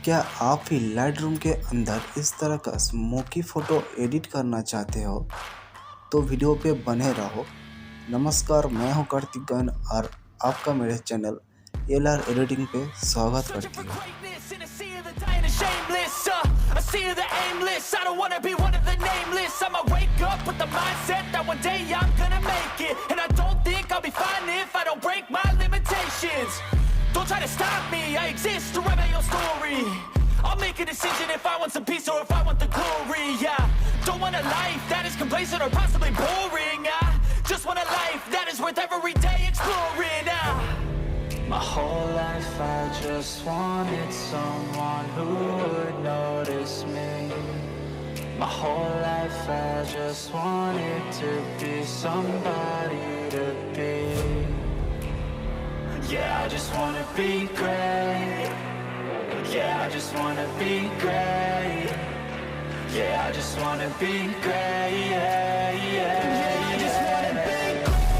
क्या आप भी लाइटरूम के अंदर इस तरह का स्मोकी फ़ोटो एडिट करना चाहते हो? तो वीडियो पे बने रहो। नमस्कार, मैं हूं कार्तिक गन और आपका मेरे चैनल एलआर एडिटिंग पे स्वागत करती हूँ। A sea of the aimless, I don't wanna be one of the nameless. I'ma wake up with the mindset that one day I'm gonna make it. And I don't think I'll be fine if I don't break my limitations. Don't try to stop me, I exist to write my own story. I'll make a decision if I want some peace or if I want the glory, yeah. Don't want a life that is complacent or possibly boring, I just want a life that is worth every day exploring, My whole life I just wanted someone who would notice me. My whole life I just wanted to be somebody to be. Yeah, I just wanna be great. Yeah, I just wanna be great. Yeah, I just wanna be great. Yeah, yeah, yeah, I just wanna be great.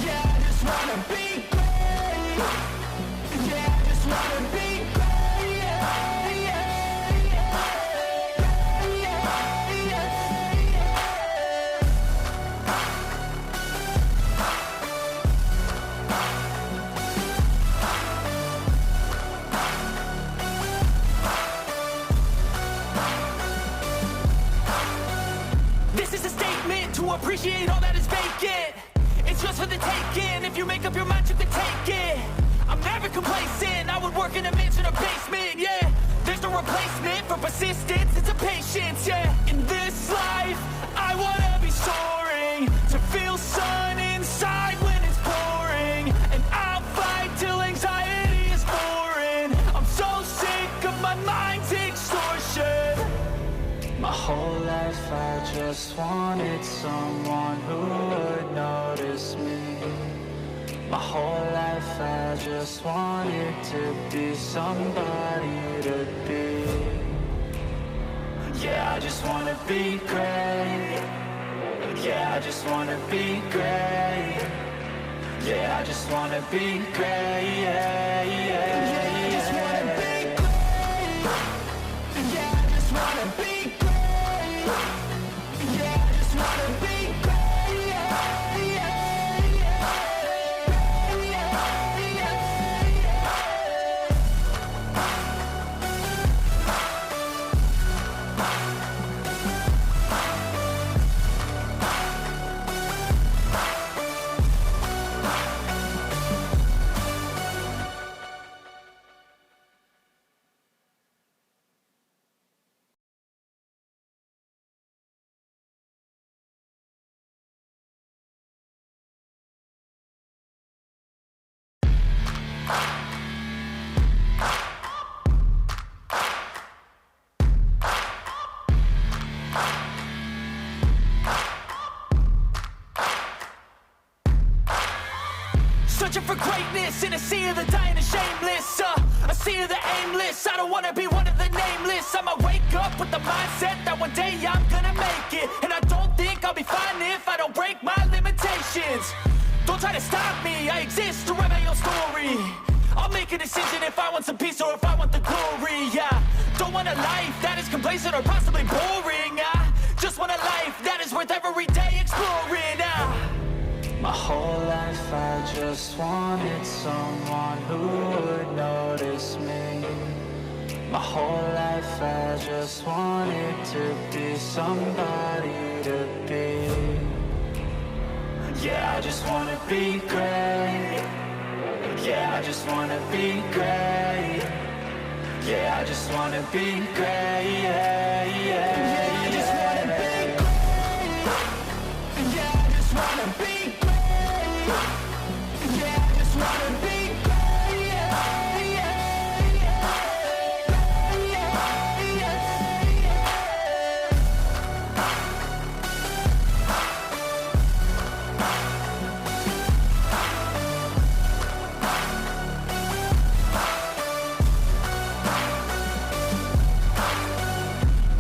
Yeah, I just wanna be great. Yeah, I just wanna be great. Yeah, yeah, yeah, yeah, yeah. This is a statement to appreciate all that is vacant. It's just for the taking, if you make up your mind you can take it. I'm never complacent, I would work in a mansion or basement, yeah. There's no replacement for persistence, it's a patience, yeah. In this life, I wanna be soaring, to feel sun inside when it's pouring. And I'll fight till anxiety is foreign. I'm so sick of my mind's extortion. My whole life I just wanted someone who would notice me. My whole life I just wanted to be somebody to be. Yeah, I just wanna be great. Yeah, I just wanna be great. Yeah, I just wanna be great. Yeah, yeah, yeah, I just wanna be great. Yeah, I just wanna be great. Yeah, I just wanna be great. Yeah, yeah, searching for greatness in a sea of the dying and shameless, a sea of the aimless. I don't wanna be one of the nameless. I'ma wake up with the mindset that one day I'm gonna make it. And I don't think I'll be fine if I don't break my limitations. Don't try to stop me, I exist to write my own story. I'll make a decision if I want some peace or if I want the glory, yeah. Don't want a life that is complacent or possibly boring, I just want a life that is worth every day exploring, My whole life I just wanted someone who would notice me. My whole life I just wanted to be somebody to be. Yeah, I just wanna be great. Yeah, I just wanna be great. Yeah, I just wanna be great. Yeah, yeah, yeah, I just wanna be great. yeah, I just wanna be great. Yeah, I just wanna be great. Yeah, yeah, yeah, yeah,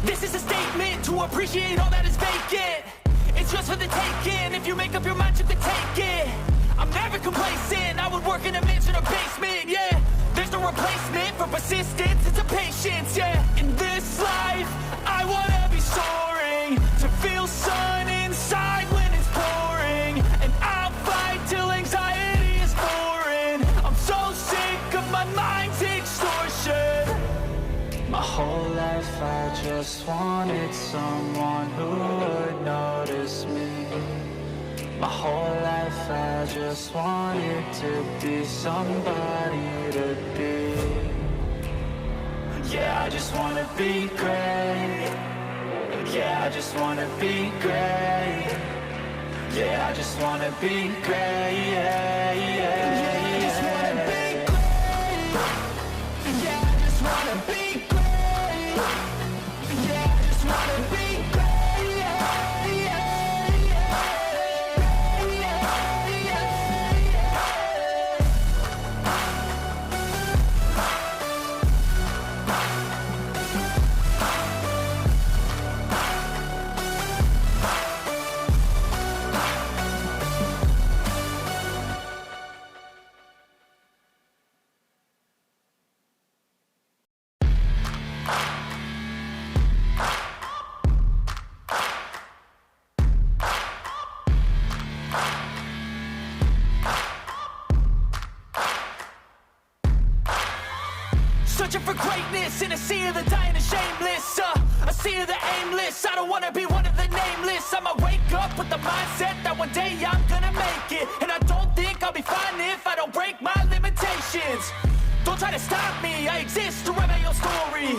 This is a statement to appreciate all that is vacant. It's just for the taking, if you make up your mind you can take it. I'm never complacent, I would work in a mansion or basement, yeah. There's no replacement for for persistence and some patience, yeah. In this life, I wanna be soaring, to feel sun inside when it's pouring, and I'll fight till anxiety is foreign. I'm so sick of my mind's extortion. My whole life I just wanted someone who would notice me. My whole life I just wanted to be somebody to be. Yeah, I just wanna be great. Yeah, I just wanna be great. Yeah, I just wanna be great. Yeah, yeah, yeah. I just wanna be great. Yeah, I just wanna be great. Yeah, I just wanna be great. Yeah, yeah, Searching for greatness in a sea of the dying and shameless, a sea of the aimless. I don't wanna be one of the nameless. I'ma wake up with the mindset that one day I'm gonna make it, and I don't think I'll be fine if I don't break my limitations. Don't try to stop me, I exist to write my own story.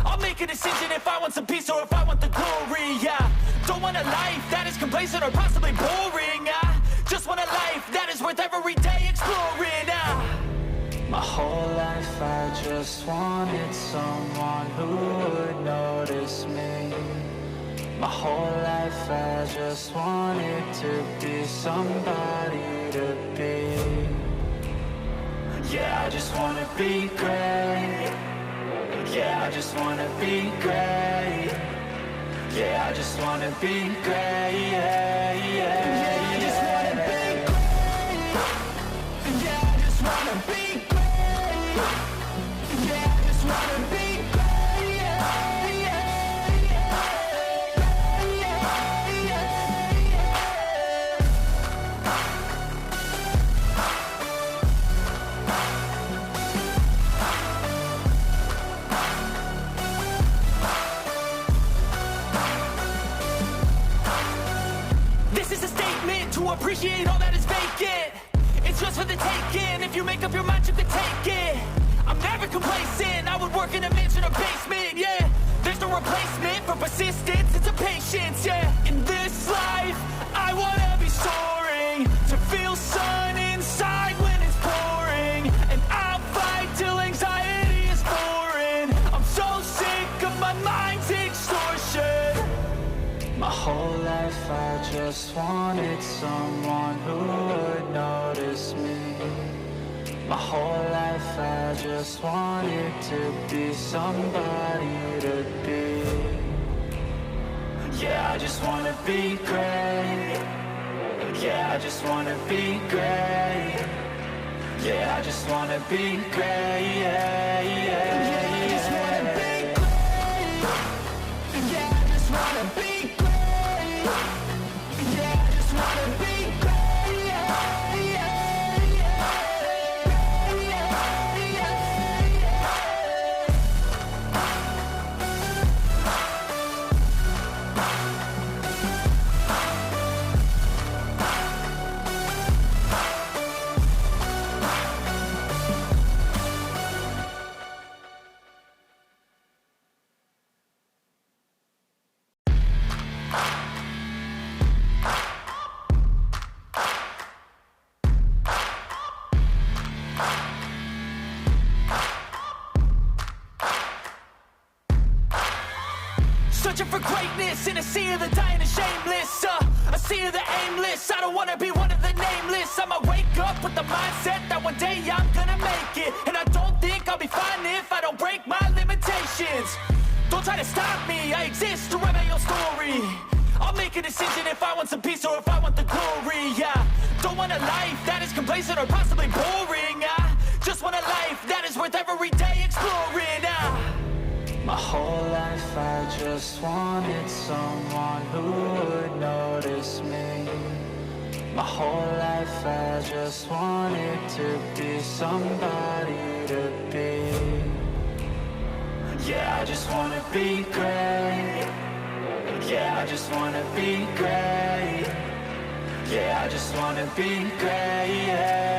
I'll make a decision if I want some peace or if I want the glory, yeah. Don't want a life that is complacent or possibly boring. I just want a life that is worth every day exploring. My whole life I just wanted someone who would notice me. My whole life I just wanted to be somebody to be. Yeah, I just wanna be great. Yeah, I just wanna be great. Yeah, I just wanna be great. Yeah, yeah, yeah. I just wanna be great. Yeah, I just wanna be great. Yeah, I just wanna be great. Yeah, yeah, This is a statement to appreciate all that is vacant. It's just for the taking. If you make up your mind, you can take it. I'm never complacent. I would work in a mansion or basement, yeah. There's no replacement for persistence and some patience, yeah. In this life, I wanna be soaring, to feel sun inside when it's pouring, and I'll fight till anxiety is foreign. I'm so sick of my mind's extortion. My whole life I just wanted someone who would notice me. My whole life I just wanted to be somebody to be. Yeah, I just wanna be great. Yeah, I just wanna be great. Yeah, I just wanna be great. Yeah, yeah, yeah. I just wanna be great. Yeah, I just wanna be great. Yeah, I just wanna be great. Yeah, yeah, Searching for greatness in a sea of the dying and shameless, a sea of the aimless. I don't wanna be one of the nameless. I'ma wake up with the mindset that one day I'm gonna make it, and I don't think I'll be fine if I don't break my limitations. Don't try to stop me, I exist to write my own story. I'll make a decision if I want some peace or if I want the glory, yeah. Don't want a life that is complacent or possibly boring. I just want a life that is worth every day exploring. just wanted someone who would notice me. My whole life I just wanted to be somebody to be. Yeah, I just wanna be great. Yeah, I just wanna be great. Yeah, I just wanna be great.